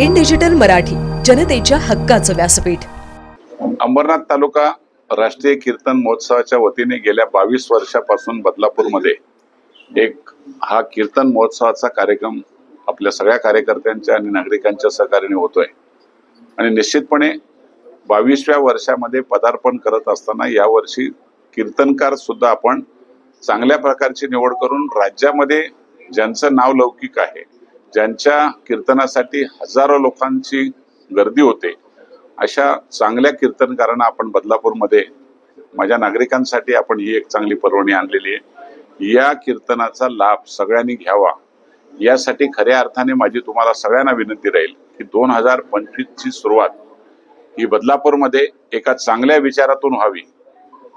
In digital Marathi, जनतेच्या हक्काचं व्यासपीठ। अंबरनाथ तालुका राष्ट्रीय कीर्तन महोत्सवाच्या वतीने गेल्या 22 वर्षापासून बदलापूरमध्ये एक हा कीर्तन महोत्सवाचा कार्यक्रम आपल्या सगळ्या कार्यकर्त्यांच्या आणि नागरिकांच्या सहकार्याने होतोय आणि निश्चितपणे 22व्या वर्षामध्ये पदार्पण करत असताना यावर्षी कीर्तनकार सुद्धा आपण चांगल्या प्रकारची निवड करून राज्यामध्ये ज्यांचं नाव लौकिक आहे, ज्यांच्या कीर्तनासाठी हजारो लोकांची गर्दी होते, अशा चांगल्या कीर्तनकारांना आपण बदलापूरमध्ये माझ्या नागरिकांसाठी आपण ही एक चांगली पर्वणी आणलेली आहे। या कीर्तनाचा लाभ सगळ्यांनी घ्यावा यासाठी खऱ्या अर्थाने माझी तुम्हाला सगळ्यांना विनंती राहील की 2025 ची सुरुवात ही बदलापूरमध्ये एका चांगल्या विचारातून व्हावी।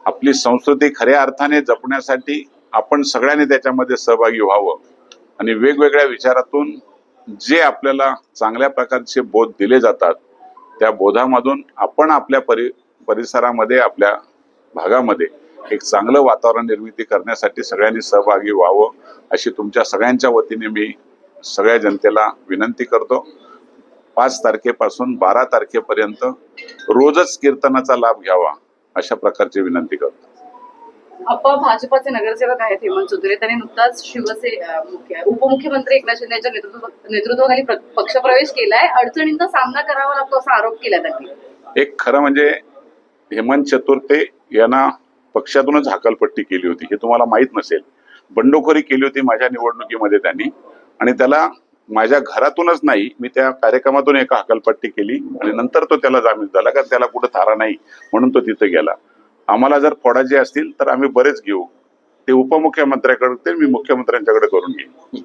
आपली संस्कृती खऱ्या अर्थाने जपण्यासाठी आपण सगळ्यांनी त्याच्यामध्ये सहभागी व्हावं आणि वेगवेगळ्या विचारातून जे आपल्याला चांगल्या प्रकारचे बोध दिले जातात त्या बोधामधून आपण आपल्या परिसरामध्ये, आपल्या भागामध्ये एक चांगलं वातावरण निर्मिती करण्यासाठी सगळ्यांनी सहभागी व्हावं अशी तुमच्या सगळ्यांच्या वतीने मी सगळ्या जनतेला विनंती करतो। 5 तारखेपासून 12 तारखेपर्यंत रोजच कीर्तनाचा लाभ घ्यावा अशा प्रकारची विनंती करतो। आपण भाजपाचे नगरसेवक आहेत हेमंत चौधरी, त्यांनी नुकताच उपमुख्यमंत्री एकनाथ शिंदे यांच्या नेतृत्वाखाली पक्षप्रवेश केलाय, अडचणींचा सामना करावा लागतो असा आरोप केला त्यांनी। एक खरं म्हणजे हेमंत चतुर्थे यांना पक्षातूनच हकालपट्टी केली होती, हे तुम्हाला माहित नसेल। बंडखोरी केली होती माझ्या निवडणुकीमध्ये त्यांनी आणि त्याला माझ्या घरातूनच नाही, मी त्या कार्यक्रमातून एक हकालपट्टी केली आणि नंतर तो त्याला जामीन झाला, कारण त्याला कुठं थारा नाही म्हणून तो तिथे गेला। आम्हाला जर फोडायचे असतील तर आम्ही बरेच घेऊ, ते उपमुख्यमंत्र्याकडे मी मुख्यमंत्र्यांच्याकडे करून घेईन।